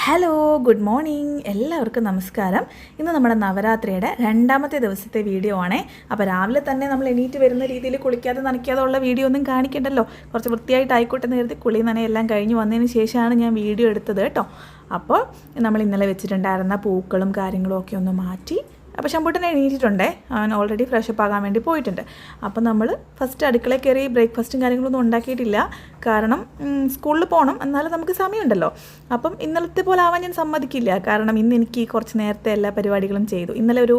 Hello good morning എല്ലാവർക്കും നമസ്കാരം. ഇന്ന് നമ്മുടെ നവരാത്രിയുടെ രണ്ടാമത്തെ ദിവസത്തെ വീഡിയോ ആണേ. അപ്പോൾ രാവിലെ തന്നെ നമ്മൾ എണീറ്റ് വരുന്ന രീതിയിൽ കുളിക്കാതെ നനയ്ക്കാതെ ഉള്ള വീഡിയോ ഒന്നും കാണിക്കണ്ടല്ലോ, കുറച്ച് വൃത്തിയായിട്ട് ആയിക്കോട്ടെ എന്ന് കരുതി കുളി നനയെല്ലാം കഴിഞ്ഞ് വന്നതിന് ശേഷമാണ് ഞാൻ വീഡിയോ എടുത്തത് കേട്ടോ. അപ്പോൾ നമ്മൾ ഇന്നലെ വെച്ചിട്ടുണ്ടായിരുന്ന പൂക്കളും കാര്യങ്ങളും ഒക്കെ ഒന്ന് മാറ്റി. അപ്പോൾ ശമ്പൂട്ടൻ എണീറ്റിട്ടുണ്ടേ, അവൻ ഓൾറെഡി ഫ്രഷപ്പ് ആകാൻ വേണ്ടി പോയിട്ടുണ്ട്. അപ്പോൾ നമ്മൾ ഫസ്റ്റ് അടുക്കളയിൽ കയറി ബ്രേക്ക്ഫാസ്റ്റും കാര്യങ്ങളൊന്നും ഉണ്ടാക്കിയിട്ടില്ല, കാരണം സ്കൂളിൽ പോകണം, എന്നാലും നമുക്ക് സമയമുണ്ടല്ലോ. അപ്പം ഇന്നലത്തെ പോലെ ആവാൻ ഞാൻ സമ്മതിക്കില്ല, കാരണം ഇന്ന് എനിക്ക് കുറച്ച് നേരത്തെ എല്ലാ പരിപാടികളും ചെയ്തു. ഇന്നലെ ഒരു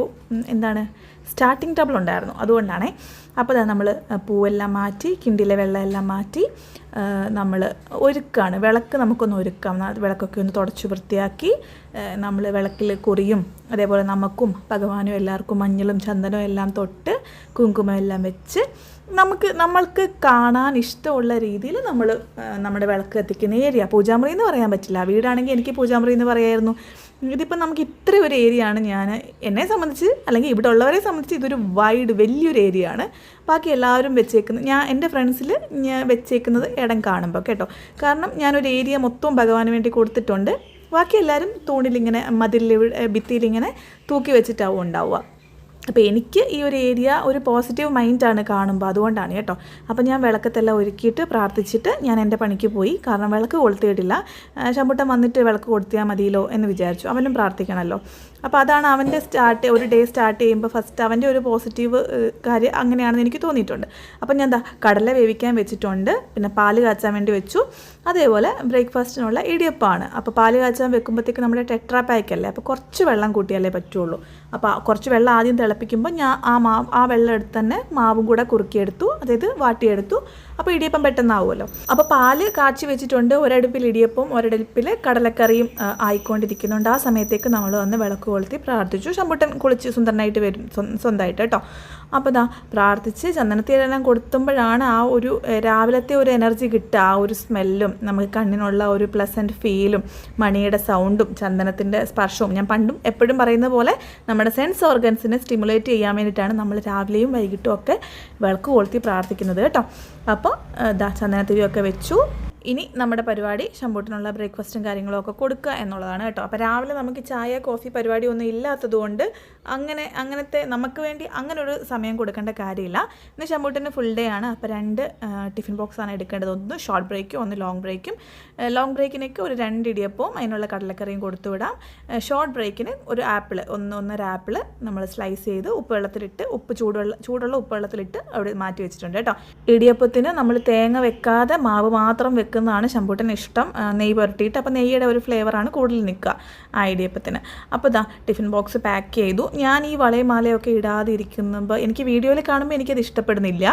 സ്റ്റാർട്ടിങ് ട്രബിൾ ഉണ്ടായിരുന്നു, അതുകൊണ്ടാണേ. അപ്പോൾ നമ്മൾ പൂവെല്ലാം മാറ്റി, കിണ്ടിയിലെ വെള്ളമെല്ലാം മാറ്റി നമ്മൾ ഒരുക്കാണ്. വിളക്ക് നമുക്കൊന്ന് ഒരുക്കാം, വിളക്കൊക്കെ ഒന്ന് തുടച്ച് വൃത്തിയാക്കി നമ്മൾ വിളക്കിൽ കുറിയും അതേപോലെ നമുക്കും ഭഗവാനും എല്ലാവർക്കും മഞ്ഞളും ചന്ദനവും എല്ലാം തൊട്ട് കുങ്കുമം എല്ലാം വെച്ച് നമ്മൾക്ക് കാണാൻ ഇഷ്ടമുള്ള രീതിയിൽ നമ്മൾ നമ്മുടെ വിളക്ക് കത്തിക്കുന്ന ഏരിയ, പൂജാമുറി എന്ന് പറയാൻ പറ്റില്ല, വീടാണെങ്കിൽ എനിക്ക് പൂജാമുറി എന്ന് പറയായിരുന്നു. ഇതിപ്പോൾ നമുക്ക് ഇത്ര ഒരു ഏരിയ ആണ്, എന്നെ സംബന്ധിച്ച് അല്ലെങ്കിൽ ഇവിടെ ഉള്ളവരെ സംബന്ധിച്ച് ഇതൊരു വലിയൊരു ഏരിയ ആണ്. ബാക്കി എല്ലാവരും വെച്ചേക്കുന്നത്, എൻ്റെ ഫ്രണ്ട്സിൽ ഞാൻ വെച്ചേക്കുന്നത് ഇടം കാണുമ്പോൾ കേട്ടോ, കാരണം ഞാനൊരു ഏരിയ മൊത്തം ഭഗവാന് വേണ്ടി കൊടുത്തിട്ടുണ്ട്. ബാക്കി എല്ലാവരും തൂണിലിങ്ങനെ ഭിത്തിയിലിങ്ങനെ തൂക്കി വെച്ചിട്ടാവും ഉണ്ടാവുക. അപ്പോൾ എനിക്ക് ഈ ഒരു ഏരിയ ഒരു പോസിറ്റീവ് മൈൻഡാണ് കാണുമ്പോൾ, അതുകൊണ്ടാണ് കേട്ടോ. അപ്പോൾ ഞാൻ വിളക്കത്തെല്ലാം ഒരുക്കിയിട്ട് പ്രാർത്ഥിച്ചിട്ട് ഞാൻ എൻ്റെ പണിക്ക് പോയി, കാരണം വിളക്ക് കൊളുത്തിയിട്ടില്ല. ശമ്പൂട്ടൻ വന്നിട്ട് വിളക്ക് കൊളുത്തിയാൽ മതിയല്ലോ എന്ന് വിചാരിച്ചു, അവനും പ്രാർത്ഥിക്കണമല്ലോ. അപ്പോൾ അതാണ് അവൻ്റെ ഒരു ഡേ സ്റ്റാർട്ട് ചെയ്യുമ്പോൾ ഫസ്റ്റ് അവൻ്റെ ഒരു പോസിറ്റീവ് കാര്യം അങ്ങനെയാണെന്ന് എനിക്ക് തോന്നിയിട്ടുണ്ട്. അപ്പം ഞാൻ കടല വേവിക്കാൻ വെച്ചിട്ടുണ്ട്, പിന്നെ പാല് കാച്ചാൻ വേണ്ടി വെച്ചു. അതേപോലെ ബ്രേക്ക്ഫാസ്റ്റിനുള്ള ഇടിയപ്പമാണ്. അപ്പോൾ പാല് കാച്ചാൻ വെക്കുമ്പോഴത്തേക്ക് നമ്മുടെ ടെട്രാ പാക്കല്ലേ, അപ്പോൾ കുറച്ച് വെള്ളം കൂട്ടിയാലേ പറ്റുള്ളൂ. അപ്പോൾ കുറച്ച് വെള്ളം ആദ്യം തിളപ്പിക്കുമ്പോൾ ഞാൻ ആ വെള്ളം എടുത്ത് തന്നെ മാവും കൂടെ കുറുക്കിയെടുത്തു, അതായത് വാട്ടിയെടുത്തു. അപ്പോൾ ഇടിയപ്പം പെട്ടെന്നാവുമല്ലോ. അപ്പോൾ പാല് കാച്ചി വെച്ചിട്ടുണ്ട്, ഒരടുപ്പിൽ ഇടിയപ്പവും ഒരടുപ്പിൽ കടലക്കറിയും ആയിക്കൊണ്ടിരിക്കുന്നുണ്ട്. ആ സമയത്തേക്ക് നമ്മൾ വന്ന് വിളക്ക് കൊളുത്തി പ്രാർത്ഥിച്ചു. ശമ്പൂട്ടൻ കുളിച്ച് സുന്ദരനായിട്ട് വരും സ്വന്തമായിട്ട് കേട്ടോ. അപ്പോൾ പ്രാർത്ഥിച്ച് ചന്ദനത്തിലെല്ലാം കൊടുത്തുമ്പോഴാണ് ആ ഒരു രാവിലത്തെ ഒരു എനർജി കിട്ടുക, ആ ഒരു സ്മെല്ലും നമുക്ക് കണ്ണിനുള്ള ഒരു പ്ലസൻറ്റ് ഫീലും മണിയുടെ സൗണ്ടും ചന്ദനത്തിൻ്റെ സ്പർശവും. ഞാൻ പണ്ടും എപ്പോഴും പറയുന്ന പോലെ നമ്മുടെ സെൻസ് ഓർഗൻസിനെ സ്റ്റിമുലേറ്റ് ചെയ്യാൻ വേണ്ടിയിട്ടാണ് നമ്മൾ രാവിലെയും വൈകിട്ടും ഒക്കെ വിളക്ക് കൊളുത്തി പ്രാർത്ഥിക്കുന്നത് കേട്ടോ. അപ്പോൾ ചന്ദനത്തിരിയൊക്കെ വെച്ചു. ഇനി നമ്മുടെ പരിപാടി ശമ്പൂട്ടിനുള്ള ബ്രേക്ക്ഫാസ്റ്റും കാര്യങ്ങളും ഒക്കെ കൊടുക്കുക എന്നുള്ളതാണ് കേട്ടോ. അപ്പോൾ രാവിലെ നമുക്ക് ചായ കോഫി പരിപാടി ഒന്നും ഇല്ലാത്തതുകൊണ്ട് അങ്ങനത്തെ നമുക്ക് വേണ്ടി അങ്ങനെ ഒരു സമയം കൊടുക്കേണ്ട കാര്യമില്ല. ഇന്ന് ശമ്പൂട്ടിന് ഫുൾ ഡേ ആണ്. അപ്പോൾ 2 ടിഫിൻ ബോക്സാണ് എടുക്കേണ്ടത്, ഒന്ന് ഷോർട്ട് ബ്രേക്കും ഒന്ന് ലോങ് ബ്രേക്കും. ലോങ് ബ്രേക്കിനൊക്കെ ഒരു 2 ഇടിയപ്പവും അതിനുള്ള കടലക്കറിയും കൊടുത്തു വിടാം. ഷോർട്ട് ബ്രേക്കിന് ഒരു ആപ്പിൾ, ഒന്നര ആപ്പിൾ നമ്മൾ സ്ലൈസ് ചെയ്ത് ഉപ്പുവെള്ളത്തിലിട്ട് ചൂടുള്ള ഉപ്പുവെള്ളത്തിലിട്ട് അവിടെ മാറ്റി വെച്ചിട്ടുണ്ട് കേട്ടോ. ഇടിയപ്പത്തിന് നമ്മൾ തേങ്ങ വെക്കാതെ മാവ് മാത്രം വെക്കുന്നതാണ് ശമ്പൂട്ടൻ ഇഷ്ടം, നെയ്യ് പുരട്ടിയിട്ട്. അപ്പോൾ നെയ്യുടെ ഒരു ഫ്ലേവറാണ് കൂടുതൽ നിൽക്കുക ആ ഇടിയപ്പത്തിന്. അപ്പോൾ ടിഫിൻ ബോക്സ് പാക്ക് ചെയ്തു. ഞാൻ ഈ വളയും മാലയൊക്കെ ഇടാതെ ഇരിക്കുമ്പോൾ എനിക്ക് വീഡിയോയിൽ കാണുമ്പോൾ എനിക്കത് ഇഷ്ടപ്പെടുന്നില്ല.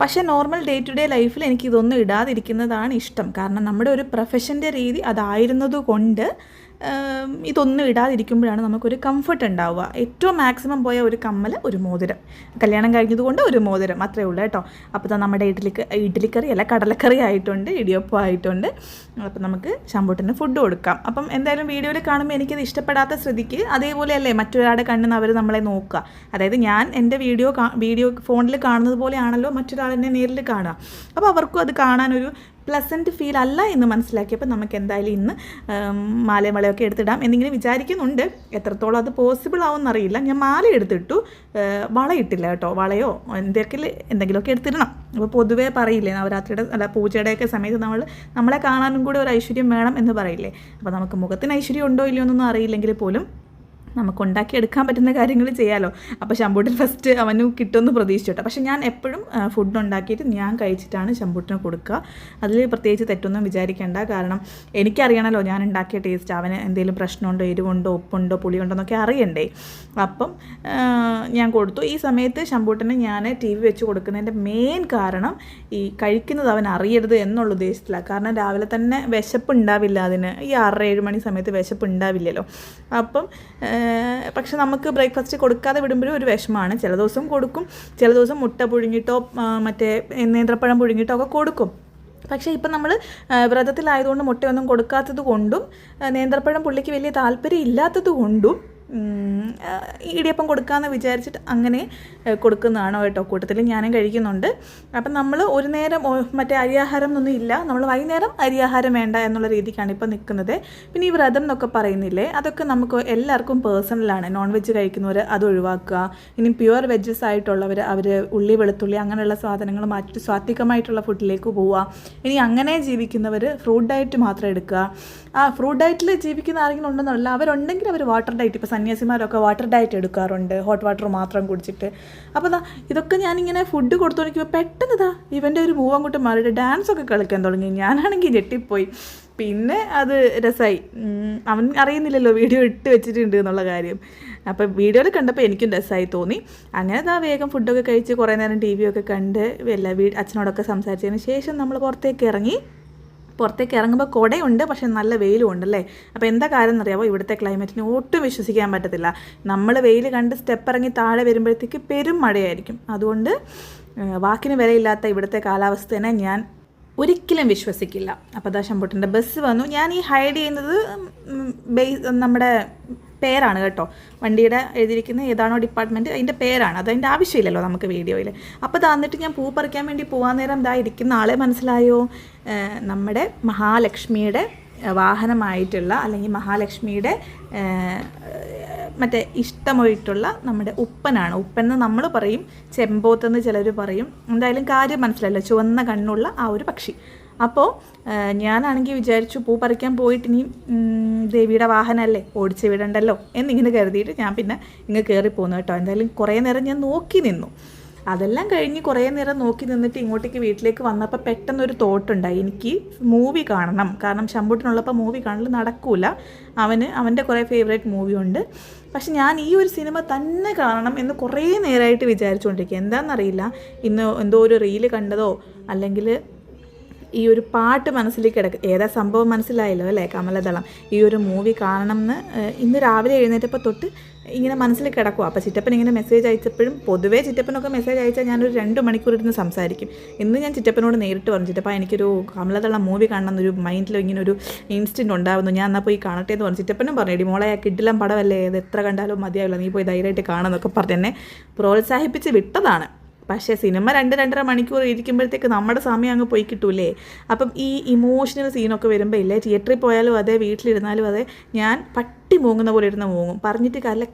പക്ഷേ നോർമൽ ഡേ ടു ഡേ ലൈഫിൽ എനിക്കിതൊന്നും ഇടാതിരിക്കുന്നതാണ് ഇഷ്ടം, കാരണം നമ്മുടെ ഒരു പ്രൊഫഷൻ്റെ രീതി അതായിരുന്നത് കൊണ്ട് ഇതൊന്നും ഇടാതിരിക്കുമ്പോഴാണ് നമുക്കൊരു കംഫർട്ട് ഉണ്ടാവുക. ഏറ്റവും മാക്സിമം പോയ ഒരു കമ്മൽ, ഒരു മോതിരം, കല്യാണം കഴിഞ്ഞതുകൊണ്ട് ഒരു മോതിരം, അത്രയേ ഉള്ളൂ കേട്ടോ. അപ്പോൾ നമ്മുടെ ഇഡ്ഡലിക്കറി അല്ല കടലക്കറി ആയിട്ടുണ്ട്, ഇടിയപ്പം ആയിട്ടുണ്ട്. അപ്പോൾ നമുക്ക് ശമ്പൂട്ടിന് ഫുഡ് കൊടുക്കാം. അപ്പം എന്തായാലും വീഡിയോയിൽ കാണുമ്പോൾ എനിക്കത് ഇഷ്ടപ്പെടാത്ത സ്ഥിതിക്ക് അതേപോലെയല്ലേ മറ്റൊരാളുടെ കണ്ണിൽ അവർ നമ്മളെ നോക്കുക. അതായത് ഞാൻ എൻ്റെ വീഡിയോ ഫോണിൽ കാണുന്നത് പോലെയാണല്ലോ മറ്റൊരാളെന്നെ നേരിൽ കാണുക. അപ്പോൾ അവർക്കും അത് കാണാനൊരു പ്ലസൻറ്റ് ഫീൽ അല്ല എന്ന് മനസ്സിലാക്കിയപ്പോൾ നമുക്ക് എന്തായാലും ഇന്ന് മാലയും വളയൊക്കെ എടുത്തിടാം എന്നിങ്ങനെ വിചാരിക്കുന്നുണ്ട്. എത്രത്തോളം അത് പോസിബിൾ ആവുമെന്നറിയില്ല. ഞാൻ മാല എടുത്തിട്ടു, വളയിട്ടില്ല കേട്ടോ. വളയോ എന്തെങ്കിലുമൊക്കെ എടുത്തിടണം. അപ്പോൾ പൊതുവേ പറയില്ലേ നവരാത്രിയുടെ പൂജയുടെയൊക്കെ സമയത്ത് നമ്മളെ കാണാനും കൂടെ ഒരു ഐശ്വര്യം വേണം എന്ന് പറയില്ലേ. അപ്പോൾ നമുക്ക് മുഖത്തിന് ഐശ്വര്യം ഉണ്ടോ ഇല്ലയോ എന്നൊന്നും അറിയില്ലെങ്കിൽ പോലും നമുക്ക് ഉണ്ടാക്കിയെടുക്കാൻ പറ്റുന്ന കാര്യങ്ങൾ ചെയ്യാമല്ലോ. അപ്പോൾ ശമ്പൂട്ടിന് ഫസ്റ്റ് അവന് കിട്ടുമെന്ന് പ്രതീക്ഷിച്ചു. പക്ഷേ ഞാൻ എപ്പോഴും ഫുഡ് ഉണ്ടാക്കിയിട്ട് ഞാൻ കഴിച്ചിട്ടാണ് ശമ്പൂട്ടിന് കൊടുക്കുക. അതിൽ പ്രത്യേകിച്ച് തെറ്റൊന്നും വിചാരിക്കേണ്ട, കാരണം എനിക്കറിയണമല്ലോ ഞാൻ ഉണ്ടാക്കിയ ടേസ്റ്റ്. അവന് എന്തെങ്കിലും പ്രശ്നമുണ്ടോ, എരിവുണ്ടോ, ഉപ്പുണ്ടോ, പുളിയുണ്ടോ എന്നൊക്കെ അറിയണ്ടേ. അപ്പം ഞാൻ കൊടുത്തു. ഈ സമയത്ത് ശമ്പൂട്ടിന് ഞാൻ TV വെച്ച് കൊടുക്കുന്നതിൻ്റെ മെയിൻ കാരണം ഈ കഴിക്കുന്നത് അവൻ അറിയരുത് എന്നുള്ള ഉദ്ദേശത്തിലാണ്. കാരണം രാവിലെ തന്നെ വിശപ്പ് ഉണ്ടാവില്ല, അതിന് ഈ 6-7 മണി സമയത്ത് വിശപ്പ് ഉണ്ടാവില്ലല്ലോ. അപ്പം പക്ഷെ നമുക്ക് ബ്രേക്ക്ഫാസ്റ്റ് കൊടുക്കാതെ വിടുമ്പോഴും ഒരു വിഷമമാണ്. ചില ദിവസം കൊടുക്കും, ചില ദിവസം മുട്ട പുഴുങ്ങിയിട്ടോ മറ്റേ നേന്ത്രപ്പഴം പുഴുങ്ങിയിട്ടോ ഒക്കെ കൊടുക്കും. പക്ഷേ ഇപ്പം നമ്മൾ വ്രതത്തിലായതുകൊണ്ട് മുട്ടയൊന്നും കൊടുക്കാത്തത് കൊണ്ടും നേന്ത്രപ്പഴം പുള്ളിക്ക് വലിയ താല്പര്യം ഇല്ലാത്തത് കൊണ്ടും ഇടിയപ്പം കൊടുക്കാമെന്ന് വിചാരിച്ചിട്ട് അങ്ങനെ കൊടുക്കുന്നതാണ് കേട്ടോ. കൂട്ടത്തിൽ ഞാനും കഴിക്കുന്നുണ്ട്. അപ്പം നമ്മൾ ഒരു നേരം മറ്റേ അരിയാഹാരം എന്നൊന്നും ഇല്ല, നമ്മൾ വൈകുന്നേരം അരിയാഹാരം വേണ്ട എന്നുള്ള രീതിക്കാണ് ഇപ്പോൾ നിൽക്കുന്നത്. പിന്നെ ഈ വ്രതം എന്നൊക്കെ പറയുന്നില്ലേ, അതൊക്കെ നമുക്ക് എല്ലാവർക്കും പേഴ്സണലാണ്. നോൺ വെജ് കഴിക്കുന്നവർ അത് ഒഴിവാക്കുക. ഇനി പ്യുവർ വെജസ് ആയിട്ടുള്ളവർ അവർ ഉള്ളി വെളുത്തുള്ളി അങ്ങനെയുള്ള സാധനങ്ങൾ മാറ്റി സാത്വികമായിട്ടുള്ള ഫുഡിലേക്ക് പോവുക. ഇനി അങ്ങനെ ജീവിക്കുന്നവർ ഫ്രൂട്ട് ഡയറ്റ് മാത്രം എടുക്കുക. ആ ഫ്രൂട്ട് ഡയറ്റിൽ ജീവിക്കുന്ന ആരെങ്കിലും ഉണ്ടെന്നല്ല, അവരുണ്ടെങ്കിൽ അവർ വാട്ടർ ഡയറ്റ്, ഇപ്പോൾ സന്യാസിമാരൊക്കെ വാട്ടർ ഡയറ്റ് എടുക്കാറുണ്ട്, ഹോട്ട് വാട്ടർ മാത്രം കുടിച്ചിട്ട്. അപ്പോൾ ഇതൊക്കെ ഞാനിങ്ങനെ ഫുഡ് കൊടുത്തുകൊണ്ടിരിക്കുമ്പോൾ പെട്ടെന്ന് ഇവൻ്റെ ഒരു മൂവ് അങ്ങോട്ട് മാറിയിട്ട് ഡാൻസൊക്കെ കളിക്കാൻ തുടങ്ങി. ഞാനാണെങ്കിൽ ഞെട്ടിപ്പോയി. പിന്നെ അത് രസമായി. അവൻ അറിയുന്നില്ലല്ലോ വീഡിയോ ഇട്ട് വെച്ചിട്ടുണ്ട് എന്നുള്ള കാര്യം. അപ്പോൾ വീഡിയോയിൽ കണ്ടപ്പോൾ എനിക്കും രസമായി തോന്നി. അങ്ങനെ വേഗം ഫുഡൊക്കെ കഴിച്ച് കുറേ നേരം ടി വി ഒക്കെ കണ്ട് അച്ഛനോടൊക്കെ സംസാരിച്ചതിന് ശേഷം നമ്മൾ പുറത്തേക്ക് ഇറങ്ങുമ്പോൾ കുടയുണ്ട്, പക്ഷേ നല്ല വെയിലും ഉണ്ടല്ലേ. അപ്പോൾ എന്താ കാര്യം എന്നറിയാമോ, ഇവിടുത്തെ ക്ലൈമറ്റിന് ഒട്ടും വിശ്വസിക്കാൻ പറ്റത്തില്ല. നമ്മൾ വെയിൽ കണ്ട് സ്റ്റെപ്പ് ഇറങ്ങി താഴെ വരുമ്പോഴത്തേക്ക് പെരും മഴയായിരിക്കും. അതുകൊണ്ട് വാക്കിന് വിലയില്ലാത്ത ഇവിടുത്തെ കാലാവസ്ഥേനെ ഞാൻ ഒരിക്കലും വിശ്വസിക്കില്ല. അപ്പോൾ ശമ്പൂട്ടിൻ്റെ ബസ് വന്നു. ഞാൻ ഈ ഹൈഡ് ചെയ്യുന്നത് നമ്മുടെ പേരാണ് കേട്ടോ, വണ്ടിയുടെ എഴുതിയിരിക്കുന്ന ഏതാണോ ഡിപ്പാർട്ട്മെൻറ്റ് അതിൻ്റെ പേരാണ്. അതതിൻ്റെ ആവശ്യമില്ലല്ലോ നമുക്ക് വീഡിയോയിൽ. അപ്പോൾ എന്നിട്ട് ഞാൻ പൂ പറിക്കാൻ വേണ്ടി പോകാൻ നേരം ഇരിക്കുന്ന ആളെ മനസ്സിലായോ, നമ്മുടെ മഹാലക്ഷ്മിയുടെ വാഹനമായിട്ടുള്ള അല്ലെങ്കിൽ മഹാലക്ഷ്മിയുടെ മറ്റേ ഇഷ്ടമായിട്ടുള്ള നമ്മുടെ ഉപ്പനാണ്. ഉപ്പെന്ന് നമ്മൾ പറയും, ചെമ്പോത്തെന്ന് ചിലർ പറയും. എന്തായാലും കാര്യം മനസ്സിലല്ലോ, ചുവന്ന കണ്ണുള്ള ആ ഒരു പക്ഷി. അപ്പോൾ ഞാനാണെങ്കിൽ വിചാരിച്ചു പൂ പറിക്കാൻ പോയിട്ട് ഇനി ദേവിയുടെ വാഹനമല്ലേ ഓടിച്ച് വിടണ്ടല്ലോ എന്നിങ്ങനെ കരുതിയിട്ട് ഞാൻ പിന്നെ ഇങ്ങ് കയറിപ്പോന്നു കേട്ടോ. എന്തായാലും കുറേ നേരം ഞാൻ നോക്കി നിന്നു. അതെല്ലാം കഴിഞ്ഞ് കുറേ നേരം നോക്കി നിന്നിട്ട് ഇങ്ങോട്ടേക്ക് വീട്ടിലേക്ക് വന്നപ്പോൾ പെട്ടെന്നൊരു തോട്ടുണ്ടായി, എനിക്ക് മൂവി കാണണം. കാരണം ശമ്പൂട്ടിനുള്ളപ്പോൾ മൂവി കാണൽ നടക്കൂല. അവൻ്റെ കുറേ ഫേവറേറ്റ് മൂവി ഉണ്ട്. പക്ഷെ ഞാൻ ഈ ഒരു സിനിമ തന്നെ കാണണം എന്ന് കുറേ നേരമായിട്ട് വിചാരിച്ചുകൊണ്ടിരിക്കുക. എന്താണെന്നറിയില്ല, ഇന്ന് എന്തോ ഒരു റീല് കണ്ടതോ അല്ലെങ്കിൽ ഈ ഒരു പാട്ട് മനസ്സിലേക്ക് ഏതാ സംഭവം മനസ്സിലായല്ലോ അല്ലേ, കമലദളം. ഈ ഒരു മൂവി കാണണം എന്ന് ഇന്ന് രാവിലെ എഴുന്നേറ്റപ്പോൾ തൊട്ട് ഇങ്ങനെ മനസ്സിൽ കിടക്കുക. അപ്പോൾ ചിറ്റപ്പൻ ഇങ്ങനെ മെസ്സേജ് അയച്ചപ്പോഴും, പൊതുവേ ചിറ്റപ്പനൊക്കെ മെസ്സേജ് അയച്ചാൽ ഞാനൊരു 2 മണിക്കൂർ ഇരുന്ന് സംസാരിക്കും. ഇന്ന് ഞാൻ ചിറ്റപ്പനോട് നേരിട്ട് പറഞ്ഞു, ചിറ്റപ്പ എനിക്കൊരു കമലദളം മൂവി കാണണം എന്നൊരു മൈൻഡിൽ ഇങ്ങനെ ഒരു ഇൻസ്റ്റൻറ്റ് ഉണ്ടാകുന്നു, ഞാൻ എന്നാൽ പോയി കാണട്ടെ എന്ന് പറഞ്ഞു. ചിറ്റപ്പനും പറഞ്ഞു, എടി മോളെ കിഡിലം പടമല്ലേ, അത് എത്ര കണ്ടാലും മതിയാവില്ല, നീ പോയി ധൈര്യമായിട്ട് കാണുമെന്നൊക്കെ പറഞ്ഞ് എന്നെ പ്രോത്സാഹിപ്പിച്ച് വിട്ടതാണ്. പക്ഷേ സിനിമ 2-2.5 മണിക്കൂർ ഇരിക്കുമ്പോഴത്തേക്ക് നമ്മുടെ സമയം അങ്ങ് പോയി കിട്ടൂലേ. അപ്പം ഈ ഇമോഷണൽ സീനൊക്കെ വരുമ്പോൾ ഇല്ലേ, തിയേറ്ററിൽ പോയാലും അതെ വീട്ടിലിരുന്നാലും അതെ, ഞാൻ പട്ടി മൂങ്ങുന്ന പോലെ ഇരുന്ന് മൂങ്ങും. പറഞ്ഞിട്ട്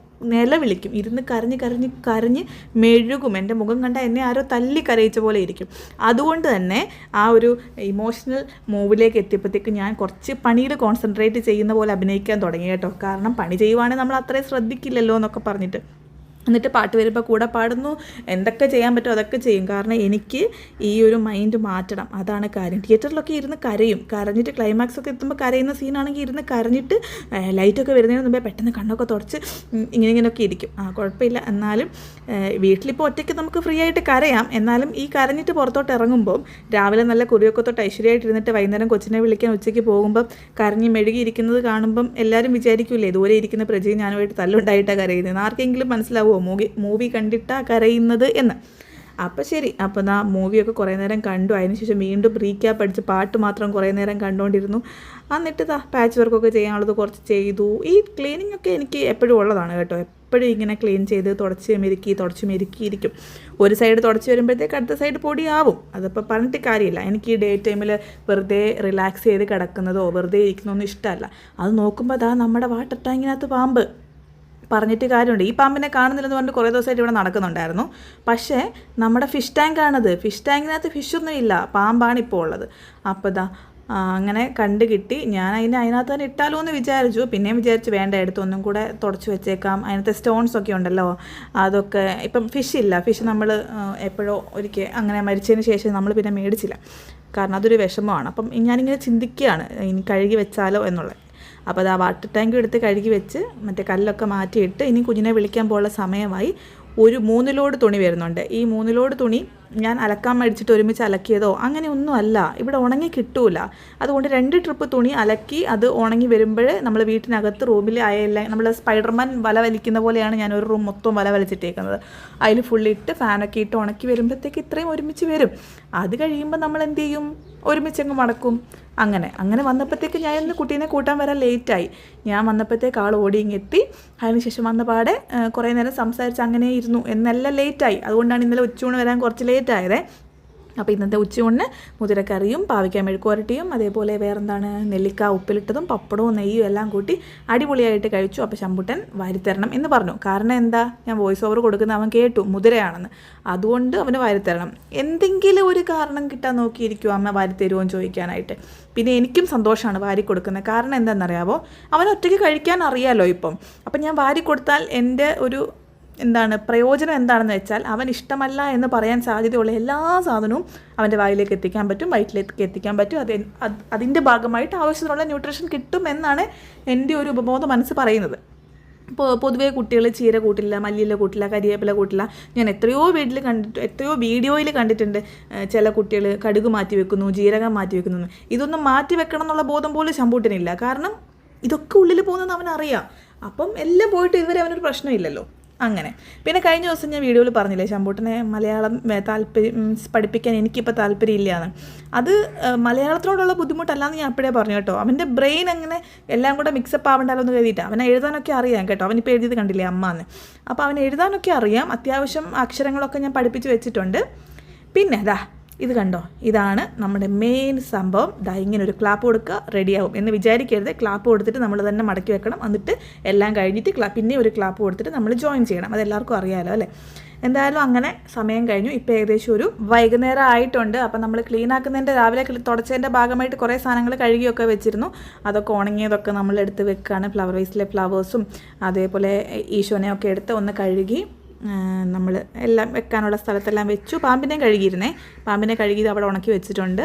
നിലവിളിക്കും, ഇരുന്ന് കരഞ്ഞ് മെഴുകും. എൻ്റെ മുഖം കണ്ടാൽ എന്നെ ആരോ തല്ലി കരയിച്ച പോലെ ഇരിക്കും. അതുകൊണ്ട് തന്നെ ആ ഒരു ഇമോഷണൽ മൂവിലേക്ക് എത്തിയപ്പോഴത്തേക്ക് ഞാൻ കുറച്ച് പണിയിൽ കോൺസെൻട്രേറ്റ് ചെയ്യുന്ന പോലെ അഭിനയിക്കാൻ തുടങ്ങി കേട്ടോ. കാരണം പണി ചെയ്യുവാണെങ്കിൽ നമ്മൾ അത്രയും ശ്രദ്ധിക്കില്ലല്ലോ എന്നൊക്കെ പറഞ്ഞിട്ട്. എന്നിട്ട് പാട്ട് വരുമ്പോൾ കൂടെ പാടുന്നു, എന്തൊക്കെ ചെയ്യാൻ പറ്റുമോ അതൊക്കെ ചെയ്യും. കാരണം എനിക്ക് ഈ ഒരു മൈൻഡ് മാറ്റണം, അതാണ് കാര്യം. തിയേറ്ററിലൊക്കെ ഇരുന്ന് കരഞ്ഞിട്ട് ക്ലൈമാക്സ് ഒക്കെ എത്തുമ്പോൾ കരയുന്ന സീനാണെങ്കിൽ ഇരുന്ന് കരഞ്ഞിട്ട് ലൈറ്റൊക്കെ വരുന്നതിന് മുമ്പേ പെട്ടെന്ന് കണ്ണൊക്കെ തുടച്ച് ഇങ്ങനെയൊക്കെ ഇരിക്കും. കുഴപ്പമില്ല. എന്നാലും വീട്ടിലിപ്പോൾ ഒറ്റയ്ക്ക് നമുക്ക് ഫ്രീ ആയിട്ട് കരയാം. എന്നാലും ഈ കരഞ്ഞിട്ട് പുറത്തോട്ട് ഇറങ്ങുമ്പോൾ രാവിലെ നല്ല കുറിയൊക്കെ തൊട്ട് ഐശ്വര്യമായിട്ട് ഇരുന്നിട്ട് വൈകുന്നേരം കൊച്ചിനെ വിളിക്കാൻ ഉച്ചയ്ക്ക് പോകുമ്പം കരഞ്ഞ് മെഴുകിയിരിക്കുന്നത് കാണുമ്പം എല്ലാവരും വിചാരിക്കൂലേ ദൂരെ ഇരിക്കുന്ന പ്രജയും ഞാനുമായിട്ട് തല്ലുണ്ടായിട്ടാണ് കരയുന്നത്. ആർക്കെങ്കിലും മനസ്സിലാവും മൂവി കണ്ടിട്ടാ കരയുന്നത് എന്ന്. അപ്പോൾ ശരി, അപ്പോൾ മൂവിയൊക്കെ കുറേ നേരം കണ്ടു. അതിനുശേഷം വീണ്ടും റീക്യാപ്പ് അടിച്ച് പാട്ട് മാത്രം കുറേ നേരം കണ്ടുകൊണ്ടിരുന്നു. എന്നിട്ട് പാച്ച് വർക്കൊക്കെ ചെയ്യാനുള്ളത് കുറച്ച് ചെയ്തു. ഈ ക്ലീനിങ് ഒക്കെ എനിക്ക് എപ്പോഴും ഉള്ളതാണ് കേട്ടോ. എപ്പോഴും ഇങ്ങനെ ക്ലീൻ ചെയ്ത് തുടച്ച് മെരുക്കിയിരിക്കും. ഒരു സൈഡ് തുടച്ച് വരുമ്പോഴത്തേക്ക് അടുത്ത സൈഡ് പൊടിയാവും. അതിപ്പോൾ പറഞ്ഞിട്ട് കാര്യമില്ല. എനിക്ക് ഈ ഡേ ടൈമിൽ വെറുതെ റിലാക്സ് ചെയ്ത് കിടക്കുന്നതോ വെറുതെ ഇരിക്കുന്നതൊന്നും ഇഷ്ടമല്ല. അത് നോക്കുമ്പോൾ നമ്മുടെ വാട്ടർ ടാങ്കിനകത്ത് പാമ്പ്. പറഞ്ഞിട്ട് കാര്യമുണ്ട്, ഈ പാമ്പിനെ കാണുന്നില്ലെന്ന് പറഞ്ഞിട്ട് കുറേ ദിവസമായിട്ട് ഇവിടെ നടക്കുന്നുണ്ടായിരുന്നു. പക്ഷേ നമ്മുടെ ഫിഷ് ടാങ്കാണത്. ഫിഷ് ടാങ്കിനകത്ത് ഫിഷൊന്നും ഇല്ല, പാമ്പാണ് ഇപ്പോൾ ഉള്ളത്. അപ്പോൾ അങ്ങനെ കണ്ടു കിട്ടി. ഞാൻ അതിനകത്ത് തന്നെ ഇട്ടാലോ എന്ന് വിചാരിച്ചു. പിന്നെയും വിചാരിച്ചു വേണ്ട, എടുത്തൊന്നും കൂടെ തുടച്ച് വെച്ചേക്കാം. അതിനകത്തെ സ്റ്റോൺസൊക്കെ ഉണ്ടല്ലോ, അതൊക്കെ ഇപ്പം ഫിഷ് നമ്മൾ എപ്പോഴോ ഒരിക്കൽ അങ്ങനെ മരിച്ചതിന് ശേഷം നമ്മൾ പിന്നെ മേടിച്ചില്ല. കാരണം അതൊരു വിഷമമാണ്. അപ്പം ഞാനിങ്ങനെ ചിന്തിക്കുകയാണ്, ഇനി കഴുകി വെച്ചാലോ എന്നുള്ളത്. അപ്പോൾ അത് ആ വാട്ടർ ടാങ്ക് എടുത്ത് കഴുകി വെച്ച് മറ്റേ കല്ലൊക്കെ മാറ്റിയിട്ട് ഇനി കുഞ്ഞിനെ വിളിക്കാൻ പോലുള്ള സമയമായി. ഒരു 3 ലോഡ് തുണി വരുന്നുണ്ട്. ഈ 3 ലോഡ് തുണി ഞാൻ അലക്കാൻ മേടിച്ചിട്ട് ഒരുമിച്ച് അലക്കിയതോ അങ്ങനെ ഒന്നും അല്ല. ഇവിടെ ഉണങ്ങി കിട്ടൂല. അതുകൊണ്ട് 2 ട്രിപ്പ് തുണി അലക്കി അത് ഉണങ്ങി വരുമ്പോൾ നമ്മൾ വീട്ടിനകത്ത് റൂമിൽ അയല നമ്മൾ സ്പൈഡർമാൻ വല വലിക്കുന്ന പോലെയാണ് ഞാൻ ഒരു റൂം മൊത്തം വല വലിച്ചിട്ടേക്കുന്നത്. അതിൽ ഫുള്ളിട്ട് ഫാനൊക്കെ ഇട്ട് ഉണക്കി വരുമ്പോഴത്തേക്ക് ഇത്രയും ഒരുമിച്ച് വരും. അത് കഴിയുമ്പോൾ നമ്മൾ എന്ത് ചെയ്യും, ഒരുമിച്ചങ്ങ് മടക്കും. അങ്ങനെ വന്നപ്പോഴത്തേക്ക് ഞാൻ ഇന്ന് കുട്ടീനെ കൂട്ടാൻ വരാൻ ലേറ്റായി. ഞാൻ വന്നപ്പോഴത്തേക്ക് ആൾ ഓടിയിങ്ങെത്തി. അതിനുശേഷം വന്ന പാടെ കുറേ നേരം സംസാരിച്ച് അങ്ങനെ ഇരുന്നു. എന്നെല്ലാം ലേറ്റായി. അതുകൊണ്ടാണ് ഇന്നലെ ഉച്ചയൂണ് വരാൻ കുറച്ച് ലേറ്റായതേ. അപ്പോൾ ഇന്നത്തെ ഉച്ചയൂണിന് മുതിരക്കറിയും പാവയ്ക്ക മെഴുക്കുവരട്ടിയും അതേപോലെ വേറെന്താണ് നെല്ലിക്ക ഉപ്പിലിട്ടതും പപ്പടവും നെയ്യും എല്ലാം കൂട്ടി അടിപൊളിയായിട്ട് കഴിച്ചു. അപ്പോൾ ശമ്പുട്ടൻ വാരിത്തരണം എന്ന് പറഞ്ഞു. കാരണം എന്താ, ഞാൻ വോയിസ് ഓവർ കൊടുക്കുന്ന അവൻ കേട്ടു മുതിരയാണെന്ന്, അതുകൊണ്ട് അവന് വാരിത്തരണം. എന്തെങ്കിലും ഒരു കാരണം കിട്ടാൻ നോക്കിയിരിക്കും അമ്മ വാരിത്തരുമോ എന്ന് ചോദിക്കാനായിട്ട്. പിന്നെ എനിക്കും സന്തോഷമാണ് വാരി കൊടുക്കുന്നത്. കാരണം എന്താണെന്നറിയാമോ, അവൻ ഒറ്റയ്ക്ക് കഴിക്കാൻ അറിയാമല്ലോ ഇപ്പം. അപ്പം ഞാൻ വാരി കൊടുത്താൽ എൻ്റെ ഒരു പ്രയോജനം എന്താണെന്ന് വെച്ചാൽ, അവൻ ഇഷ്ടമല്ല എന്ന് പറയാൻ സാധ്യതയുള്ള എല്ലാ സാധനവും അവൻ്റെ വായിലേക്ക് എത്തിക്കാൻ പറ്റും, വയറ്റിലേക്ക് എത്തിക്കാൻ പറ്റും. അതിൻ്റെ ഭാഗമായിട്ട് ആവശ്യത്തിനുള്ള ന്യൂട്രീഷൻ കിട്ടും എന്നാണ് എൻ്റെ ഒരു ഉപബോധ മനസ്സ് പറയുന്നത്. പൊതുവേ കുട്ടികൾ ചീര കൂട്ടില്ല, മല്ലിയില കൂട്ടില്ല, കരിവേപ്പില കൂട്ടില്ല. ഞാൻ എത്രയോ വീഡിയോയിൽ കണ്ടിട്ടുണ്ട് ചില കുട്ടികൾ കടുക് മാറ്റി വെക്കുന്നു, ജീരകം മാറ്റി വെക്കുന്നു. ഇതൊന്നും മാറ്റി വെക്കണം എന്നുള്ള ബോധം പോലും ശമ്പൂട്ടിനില്ല. കാരണം ഇതൊക്കെ ഉള്ളിൽ പോകുന്നത് അവനറിയാം. അപ്പം എല്ലാം പോയിട്ട് ഇതുവരെ അവനൊരു പ്രശ്നമില്ലല്ലോ. അങ്ങനെ പിന്നെ കഴിഞ്ഞ ദിവസം ഞാൻ വീഡിയോയിൽ പറഞ്ഞില്ലേ, ശമ്പൂട്ടനെ മലയാളം പഠിപ്പിക്കാൻ എനിക്കിപ്പോൾ താല്പര്യമില്ലയെന്ന്. അത് മലയാളത്തിനോടുള്ള ബുദ്ധിമുട്ടല്ലാന്ന് ഞാൻ അപ്പോഴേ പറഞ്ഞു കേട്ടോ. അവൻ്റെ ബ്രെയിൻ അങ്ങനെ എല്ലാം കൂടെ മിക്സപ്പ് ആവണ്ടല്ലോ എന്ന് കരുതിയിട്ട്. അവനെ എഴുതാനൊക്കെ അറിയാം കേട്ടോ. അവനിപ്പോൾ എഴുതിയത് കണ്ടില്ലേ അമ്മന്ന്. അപ്പോൾ അവന് എഴുതാനൊക്കെ അറിയാം. അത്യാവശ്യം അക്ഷരങ്ങളൊക്കെ ഞാൻ പഠിപ്പിച്ച് വെച്ചിട്ടുണ്ട്. പിന്നെ ഇത് കണ്ടോ, ഇതാണ് നമ്മുടെ മെയിൻ സംഭവം. ഇങ്ങനെ ഒരു ക്ലാപ്പ് കൊടുക്കുക, റെഡിയാവും എന്ന് വിചാരിക്കരുത്. ക്ലാപ്പ് കൊടുത്തിട്ട് നമ്മൾ തന്നെ മടക്കി വെക്കണം. എന്നിട്ട് എല്ലാം കഴിഞ്ഞിട്ട് പിന്നെ ഒരു ക്ലാപ്പ് കൊടുത്തിട്ട് നമ്മൾ ജോയിൻ ചെയ്യണം. അതെല്ലാവർക്കും അറിയാമല്ലോ അല്ലേ. എന്തായാലും അങ്ങനെ സമയം കഴിഞ്ഞു. ഇപ്പോൾ ഏകദേശം ഒരു വൈകുന്നേരം ആയിട്ടുണ്ട്. അപ്പം നമ്മൾ ക്ലീൻ ആക്കുന്നതിൻ്റെ രാവിലെ തുടച്ചതിൻ്റെ ഭാഗമായിട്ട് കുറേ സാധനങ്ങൾ കഴുകിയൊക്കെ വെച്ചിരുന്നു. അതൊക്കെ ഉണങ്ങിയതൊക്കെ നമ്മൾ എടുത്ത് വെക്കുകയാണ്. ഫ്ലവർ വേസിലെ ഫ്ലവേഴ്സും അതേപോലെ ഈശോനെയൊക്കെ എടുത്ത് ഒന്ന് കഴുകി നമ്മൾ എല്ലാം വെക്കാനുള്ള സ്ഥലത്തെല്ലാം വെച്ചു. പാമ്പിനെ കഴുകിയത് അവിടെ ഉണക്കി വെച്ചിട്ടുണ്ട്.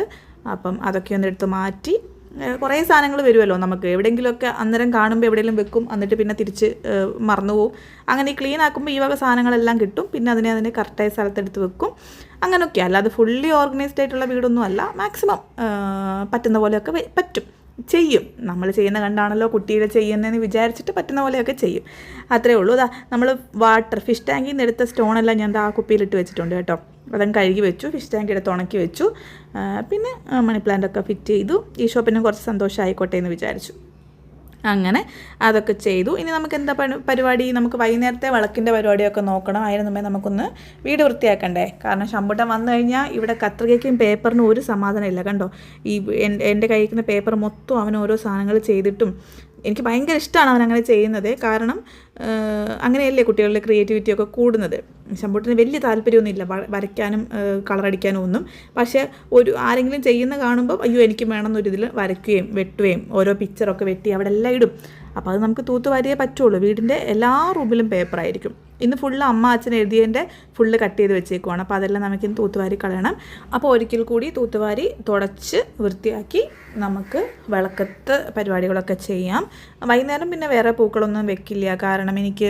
അപ്പം അതൊക്കെ ഒന്ന് എടുത്ത് മാറ്റി. കുറേ സാധനങ്ങൾ വരുമല്ലോ നമുക്ക്, എവിടെയെങ്കിലുമൊക്കെ അന്നേരം കാണുമ്പോൾ എവിടെയെങ്കിലും വെക്കും, എന്നിട്ട് പിന്നെ തിരിച്ച് മറന്നുപോകും. അങ്ങനെ ഈ ക്ലീൻ ആക്കുമ്പോൾ ഈ വക സാധനങ്ങളെല്ലാം കിട്ടും. പിന്നെ അതിനെ കറക്റ്റായ സ്ഥലത്തെടുത്ത് വെക്കും. അങ്ങനെയൊക്കെ. അല്ലാതെ ഫുള്ളി ഓർഗനൈസ്ഡ് ആയിട്ടുള്ള വീടൊന്നും അല്ല. മാക്സിമം പറ്റുന്ന പോലെയൊക്കെ പറ്റും, ചെയ്യും. നമ്മൾ ചെയ്യുന്ന കണ്ടാണല്ലോ കുട്ടിയുടെ ചെയ്യുന്നതെന്ന് വിചാരിച്ചിട്ട് പറ്റുന്ന പോലെയൊക്കെ ചെയ്യും. അത്രയേ ഉള്ളൂ. നമ്മൾ ഫിഷ് ടാങ്കിൽ നിന്ന് എടുത്ത സ്റ്റോണെല്ലാം ഞാൻ ആ കുപ്പിയിലിട്ട് വെച്ചിട്ടുണ്ട് കേട്ടോ. അതങ്ങ് കഴുകി വെച്ചു. ഫിഷ് ടാങ്ക് എടുത്ത് ഉണക്കി വെച്ചു. പിന്നെ മണി പ്ലാന്റൊക്കെ ഫിറ്റ് ചെയ്തു. ഈ ഷോപ്പിനും കുറച്ച് സന്തോഷമായിക്കോട്ടെ എന്ന് വിചാരിച്ചു. അങ്ങനെ അതൊക്കെ ചെയ്തു. ഇനി നമുക്ക് എന്താ പരിപാടി, നമുക്ക് വൈകുന്നേരത്തെ വിളക്കിൻ്റെ പരിപാടിയൊക്കെ നോക്കണം. അതിന് മുമ്പേ നമുക്കൊന്ന് വീട് വൃത്തിയാക്കണ്ടേ. കാരണം ശമ്പൂട്ടൻ വന്നു കഴിഞ്ഞാൽ ഇവിടെ കത്രികയ്ക്കും പേപ്പറിനും ഒരു സമാധാനമില്ല. കണ്ടോ, എൻ്റെ കയ്യിക്കുന്ന പേപ്പർ മൊത്തം അവൻ ഓരോ സാധനങ്ങൾ ചെയ്തിട്ടും എനിക്ക് ഭയങ്കര ഇഷ്ടമാണ് അവൻ അങ്ങനെ ചെയ്യുന്നത്. കാരണം അങ്ങനെയല്ലേ കുട്ടികളുടെ ക്രിയേറ്റിവിറ്റി ഒക്കെ കൂടുന്നത്. ശമ്പൂട്ടിന് വലിയ താല്പര്യമൊന്നുമില്ല വരയ്ക്കാനും കളറടിക്കാനും ഒന്നും. പക്ഷേ ആരെങ്കിലും ചെയ്യുന്ന കാണുമ്പോൾ അയ്യോ എനിക്ക് വേണമെന്നൊരിതിൽ വരയ്ക്കുകയും വെട്ടുകയും ഓരോ പിക്ചറൊക്കെ വെട്ടി അവിടെ എല്ലാം ഇടും. അപ്പോൾ അത് നമുക്ക് തൂത്തുവാരിയേ പറ്റുള്ളൂ. വീടിൻ്റെ എല്ലാ റൂമിലും പേപ്പറായിരിക്കും. ഇന്ന് ഫുള്ള് അമ്മ അച്ഛൻ എഴുതിയതിൻ്റെ ഫുള്ള് കട്ട് ചെയ്ത് വെച്ചേക്കുവാണ്. അപ്പോൾ അതെല്ലാം നമുക്കിന്ന് തൂത്തുവാരി കളയണം. അപ്പോൾ ഒരിക്കൽ കൂടി തൂത്തുവാരി തുടച്ച് വൃത്തിയാക്കി നമുക്ക് വിളക്കത്ത് പരിപാടികളൊക്കെ ചെയ്യാം. വൈകുന്നേരം പിന്നെ വേറെ പൂക്കളൊന്നും വെക്കില്ല. കാരണം എനിക്ക്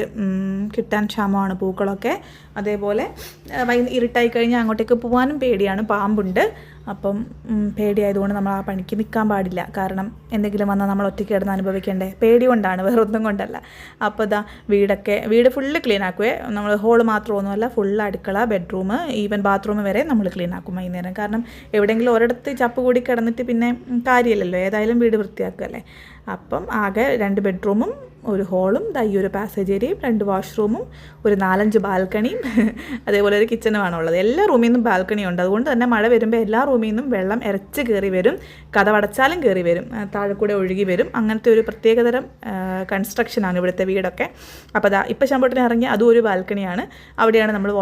കിട്ടാൻ ക്ഷാമമാണ് പൂക്കളൊക്കെ. അതേപോലെ ഇരുട്ടായി കഴിഞ്ഞാൽ അങ്ങോട്ടേക്ക് പോകാനും പേടിയാണ്, പാമ്പുണ്ട്. അപ്പം പേടിയായതുകൊണ്ട് നമ്മൾ ആ പണിക്ക് നിൽക്കാൻ പാടില്ല. കാരണം എന്തെങ്കിലും വന്നാൽ നമ്മൾ ഒറ്റയ്ക്ക് കിടന്ന് അനുഭവിക്കണ്ടേ. പേടി കൊണ്ടാണ്, വേറെ ഒന്നും കൊണ്ടല്ല. അപ്പോൾ വീട് ഫുള്ള് ക്ലീൻ ആക്കുവേ. നമ്മൾ ഹോള് മാത്രമൊന്നുമല്ല, ഫുള്ള് അടുക്കള, ബെഡ്റൂം, ഈവൻ ബാത്റൂം വരെ നമ്മൾ ക്ലീൻ ആക്കും വൈകുന്നേരം. കാരണം എവിടെയെങ്കിലും ഒരിടത്ത് ചപ്പ് കൂടി കിടന്നിട്ട് പിന്നെ കാര്യമില്ലല്ലോ. ഏതായാലും വീട് വൃത്തിയാക്കുകയല്ലേ. അപ്പം ആകെ 2 ബെഡ്റൂമും ഒരു ഹോളും ഈ ഒരു പാസേജ് ഏരിയയും 2 വാഷ്റൂമും ഒരു 4-5 ബാൽക്കണിയും അതേപോലെ ഒരു കിച്ചണുമാണുള്ളത്. എല്ലാ റൂമിൽ നിന്നും ബാൽക്കണി ഉണ്ട്. അതുകൊണ്ട് തന്നെ മഴ വരുമ്പോൾ എല്ലാ റൂമിൽ നിന്നും വെള്ളം ഇരച്ച് കയറി വരും. കതവടച്ചാലും കയറി വരും, താഴെ കൂടെ ഒഴുകി വരും. അങ്ങനത്തെ ഒരു പ്രത്യേകതരം കൺസ്ട്രക്ഷനാണ് ഇവിടുത്തെ വീടൊക്കെ. അപ്പോൾ ഇപ്പോൾ ശമ്പൂട്ടിന് ഇറങ്ങി അതും ഒരു ബാൽക്കണിയാണ്. അവിടെയാണ് നമ്മൾ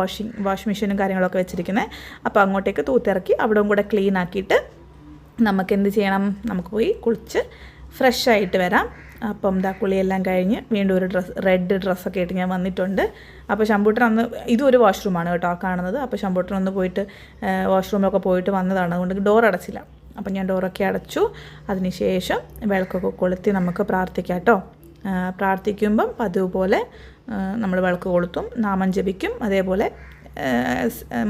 വാഷ് മെഷീനും കാര്യങ്ങളൊക്കെ വെച്ചിരിക്കുന്നത്. അപ്പോൾ അങ്ങോട്ടേക്ക് തൂത്തിറക്കി അവിടെയും കൂടെ ക്ലീൻ ആക്കിയിട്ട് നമുക്ക് എന്ത് ചെയ്യണം, നമുക്ക് പോയി കുളിച്ച് ഫ്രഷായിട്ട് വരാം. അപ്പം കുളിയെല്ലാം കഴിഞ്ഞ് വീണ്ടും ഒരു റെഡ് ഡ്രസ്സൊക്കെ ആയിട്ട് ഞാൻ വന്നിട്ടുണ്ട്. അപ്പോൾ ശമ്പൂട്ടൻ അന്ന് ഇതൊരു വാഷ്റൂമാണ് കേട്ടോ കാണുന്നത്. അപ്പോൾ ശമ്പൂട്ടൻ ഒന്ന് പോയിട്ട് വാഷ്റൂമിലൊക്കെ പോയിട്ട് വന്നതാണ്. അതുകൊണ്ട് ഡോർ അടച്ചില്ല. അപ്പം ഞാൻ ഡോറൊക്കെ അടച്ചു. അതിനുശേഷം വിളക്കൊക്കെ കൊളുത്തി നമുക്ക് പ്രാർത്ഥിക്കാം കേട്ടോ. പ്രാർത്ഥിക്കുമ്പം അതുപോലെ നമ്മൾ വിളക്ക് കൊളുത്തും, നാമം ജപിക്കും. അതേപോലെ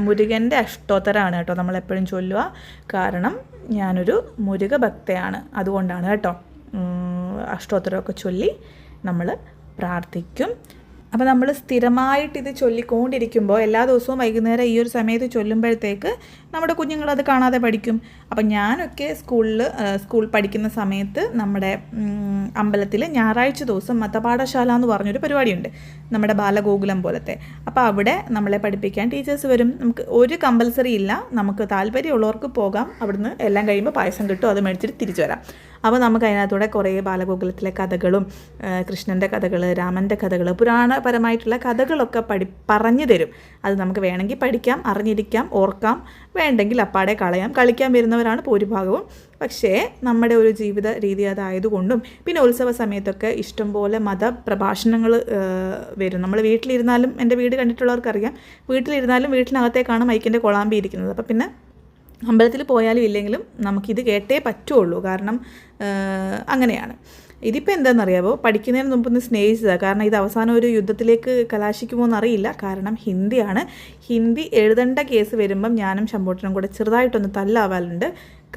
മുരുകൻ്റെ അഷ്ടോത്തരമാണ് കേട്ടോ നമ്മളെപ്പോഴും ചൊല്ലുക. കാരണം ഞാനൊരു മുരുക ഭക്തയാണ്, അതുകൊണ്ടാണ് കേട്ടോ. അഷ്ടോത്തരമൊക്കെ ചൊല്ലി നമ്മൾ പ്രാർത്ഥിക്കും. അപ്പോൾ നമ്മൾ സ്ഥിരമായിട്ട് ഇത് ചൊല്ലിക്കൊണ്ടിരിക്കുമ്പോൾ എല്ലാ ദിവസവും വൈകുന്നേരം ഈ ഒരു സമയത്ത് ചൊല്ലുമ്പോഴത്തേക്ക് നമ്മുടെ കുഞ്ഞുങ്ങളത് കാണാതെ പഠിക്കും. അപ്പം ഞാനൊക്കെ സ്കൂൾ പഠിക്കുന്ന സമയത്ത് നമ്മുടെ അമ്പലത്തിൽ ഞായറാഴ്ച ദിവസം മതപാഠശാല എന്ന് പറഞ്ഞൊരു പരിപാടിയുണ്ട്, നമ്മുടെ ബാലഗോകുലം പോലത്തെ. അപ്പോൾ അവിടെ നമ്മളെ പഠിപ്പിക്കാൻ ടീച്ചേഴ്സ് വരും. നമുക്ക് ഒരു കമ്പൽസറി ഇല്ല, നമുക്ക് താല്പര്യമുള്ളവർക്ക് പോകാം. അവിടുന്ന് എല്ലാം കഴിയുമ്പോൾ പായസം കിട്ടും, അത് മേടിച്ചിട്ട് തിരിച്ചു വരാം. അപ്പോൾ നമുക്ക് അതിനകത്തൂടെ കുറേ ബാലഗോകുലത്തിലെ കഥകളും കൃഷ്ണൻ്റെ കഥകൾ, രാമൻ്റെ കഥകൾ, പുരാണപരമായിട്ടുള്ള കഥകളൊക്കെ പറഞ്ഞു തരും. അത് നമുക്ക് വേണമെങ്കിൽ പഠിക്കാം, അറിഞ്ഞിരിക്കാം, ഓർക്കാം, വേണ്ടെങ്കിൽ അപ്പാടെ കളയാം. കളിക്കാൻ വരുന്നവരാണ് ഭൂരിഭാഗവും. പക്ഷേ നമ്മുടെ ഒരു ജീവിത രീതി അതായതുകൊണ്ടും പിന്നെ ഉത്സവ സമയത്തൊക്കെ ഇഷ്ടംപോലെ മതപ്രഭാഷണങ്ങൾ വരും. നമ്മൾ വീട്ടിലിരുന്നാലും, എൻ്റെ വീട് കണ്ടിട്ടുള്ളവർക്കറിയാം, വീട്ടിലിരുന്നാലും വീട്ടിനകത്തേക്കാണ് മൈക്കിൻ്റെ കൊളാമ്പി ഇരിക്കുന്നത്. അപ്പോൾ പിന്നെ അമ്പലത്തിൽ പോയാലും ഇല്ലെങ്കിലും നമുക്കിത് കേട്ടേ പറ്റുള്ളൂ, കാരണം അങ്ങനെയാണ്. ഇതിപ്പോൾ എന്താണെന്നറിയാമോ, പഠിക്കുന്നതിന് മുമ്പൊന്ന് സ്നേഹിച്ചതാണ്. കാരണം ഇത് അവസാനം ഒരു യുദ്ധത്തിലേക്ക് കലാശിക്കുമോ എന്നറിയില്ല. കാരണം ഹിന്ദിയാണ്. ഹിന്ദി എഴുതേണ്ട കേസ് വരുമ്പം ഞാനും ശമ്പൂട്ടനും കൂടെ ചെറുതായിട്ടൊന്ന് തല്ലാവാറുണ്ട്.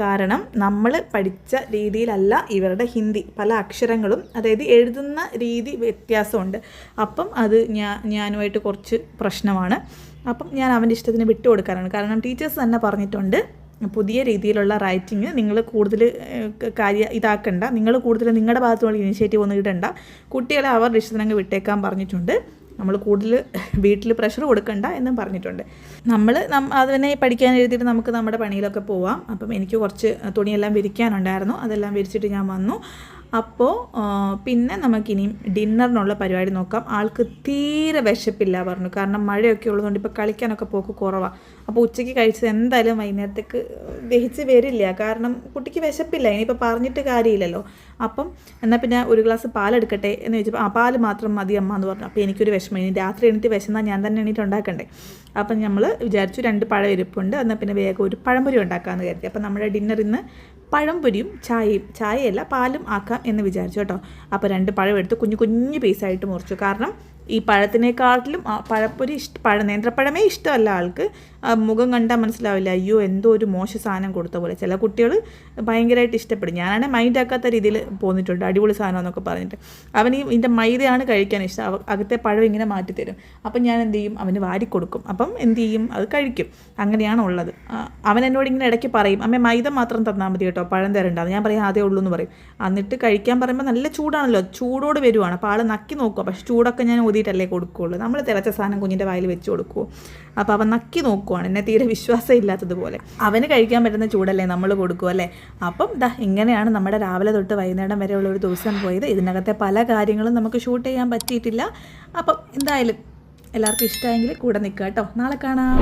കാരണം നമ്മൾ പഠിച്ച രീതിയിലല്ല ഇവരുടെ ഹിന്ദി. പല അക്ഷരങ്ങളും, അതായത് എഴുതുന്ന രീതി വ്യത്യാസമുണ്ട്. അപ്പം അത് ഞാനുമായിട്ട് കുറച്ച് പ്രശ്നമാണ്. അപ്പം ഞാൻ അവൻ്റെ ഇഷ്ടത്തിന് വിട്ടുകൊടുക്കാറാണ്. കാരണം ടീച്ചേഴ്സ് തന്നെ പറഞ്ഞിട്ടുണ്ട്, പുതിയ രീതിയിലുള്ള റൈറ്റിങ് നിങ്ങൾ കൂടുതൽ ഇതാക്കണ്ട, നിങ്ങൾ കൂടുതൽ നിങ്ങളുടെ ഭാഗത്തുള്ള ഇനിഷ്യേറ്റീവ് ഒന്നും ഇടണ്ട, കുട്ടികളെ അവരുടെ ഇഷ്ടത്തിനങ്ങ് വിട്ടേക്കാൻ പറഞ്ഞിട്ടുണ്ട്. നമ്മൾ കൂടുതൽ വീട്ടിൽ പ്രഷർ കൊടുക്കണ്ട എന്നും പറഞ്ഞിട്ടുണ്ട്. അതിനെ പഠിക്കാൻ എഴുതിയിട്ട് നമുക്ക് നമ്മുടെ പണിയിലൊക്കെ പോവാം. അപ്പം എനിക്ക് കുറച്ച് തുണിയെല്ലാം വിരിക്കാനുണ്ടായിരുന്നു, അതെല്ലാം വിരിച്ചിട്ട് ഞാൻ വന്നു. അപ്പോൾ പിന്നെ നമുക്കിനിയും ഡിന്നറിനുള്ള പരിപാടി നോക്കാം. ആൾക്ക് തീരെ വിശപ്പില്ല പറഞ്ഞു, കാരണം മഴയൊക്കെ ഉള്ളതുകൊണ്ട് ഇപ്പോൾ കളിക്കാനൊക്കെ പോക്ക് കുറവാണ്. അപ്പോൾ ഉച്ചയ്ക്ക് കഴിച്ചത് എന്തായാലും വൈകുന്നേരത്തേക്ക് ദഹിച്ച് വരില്ല, കാരണം കുട്ടിക്ക് വിശപ്പില്ല. ഇനിയിപ്പോൾ പറഞ്ഞിട്ട് കാര്യമില്ലല്ലോ. അപ്പം എന്നാൽ പിന്നെ ഒരു ഗ്ലാസ് പാലെടുക്കട്ടെ എന്ന് ചോദിച്ചപ്പോൾ പാല് മാത്രം മതി അമ്മ എന്ന് പറഞ്ഞു. അപ്പോൾ എനിക്കൊരു വിഷമം, ഇനി രാത്രി എണീറ്റ് വിശന്നാൽ ഞാൻ തന്നെ എണീറ്റ് ഉണ്ടാക്കണ്ടേ. അപ്പം നമ്മൾ വിചാരിച്ചു 2 പഴം ഇരിപ്പുണ്ട്, എന്നാൽ പിന്നെ വേഗം ഒരു പഴംപൊരി ഉണ്ടാക്കാമെന്ന് കരുതി. അപ്പം നമ്മുടെ ഡിന്നർ ഇന്ന് പഴംപൊരിയും ചായയല്ല പാലും ആക്കാം എന്ന് വിചാരിച്ചു കേട്ടോ. അപ്പോൾ 2 പഴം എടുത്ത് കുഞ്ഞു കുഞ്ഞു പീസായിട്ട് മുറിച്ചു. കാരണം ഈ പഴത്തിനേക്കാട്ടിലും പഴപ്പൊരി നേന്ത്രപ്പഴമേ ഇഷ്ടമല്ല ആൾക്ക്. മുഖം കണ്ടാൽ മനസ്സിലാവില്ല, അയ്യോ എന്തോ ഒരു മോശ സാധനം കൊടുത്ത പോലെ. ചില കുട്ടികൾ ഭയങ്കരമായിട്ട് ഇഷ്ടപ്പെടും. ഞാനാണെങ്കിൽ മൈൻഡ് ആക്കാത്ത രീതിയിൽ പോന്നിട്ടുണ്ട്, അടിപൊളി സാധനം എന്നൊക്കെ പറഞ്ഞിട്ട്. അവന് ഇതിൻ്റെ മൈദയാണ് കഴിക്കാൻ ഇഷ്ടം, അകത്തെ പഴം ഇങ്ങനെ മാറ്റിത്തരും. അപ്പം ഞാൻ എന്ത് ചെയ്യും, അവന് വാരിക്കൊടുക്കും. അപ്പം എന്ത് ചെയ്യും, അത് കഴിക്കും. അങ്ങനെയാണ് ഉള്ളത്. അവൻ എന്നോട് ഇങ്ങനെ ഇടയ്ക്ക് പറയും, അമ്മ മൈദ മാത്രം തന്നാൽ മതി കേട്ടോ, പഴം തരണ്ടാന്ന്. ഞാൻ പറയും അതേ ഉള്ളൂ എന്ന് പറയും. എന്നിട്ട് കഴിക്കാൻ പറയുമ്പോൾ നല്ല ചൂടാണല്ലോ, ചൂടോട് വരുവാണ്. അപ്പോൾ ആൾ നക്കി നോക്കുക, പക്ഷേ ചൂടൊക്കെ ഞാൻ ഊതിയിട്ടല്ലേ കൊടുക്കുകയുള്ളൂ. നമ്മൾ തിളച്ച സാധനം കുഞ്ഞിൻ്റെ വായിൽ വെച്ച് കൊടുക്കുമോ. അപ്പോൾ അവൻ നക്കി നോക്കുവാണ്, എന്നെ തീരെ വിശ്വാസം ഇല്ലാത്തതുപോലെ. അവന് കഴിക്കാൻ പറ്റുന്ന ചൂടല്ലേ നമ്മൾ കൊടുക്കും അല്ലേ. അപ്പം ഇങ്ങനെയാണ് നമ്മുടെ രാവിലെ തൊട്ട് വൈകുന്നേരം വരെയുള്ള ഒരു ദിവസം പോയത്. ഇതിനകത്തെ പല കാര്യങ്ങളും നമുക്ക് ഷൂട്ട് ചെയ്യാൻ പറ്റിയിട്ടില്ല. അപ്പം എന്തായാലും എല്ലാവർക്കും ഇഷ്ടമായെങ്കിൽ കൂടെ നിൽക്കുക കേട്ടോ. നാളെ കാണാം.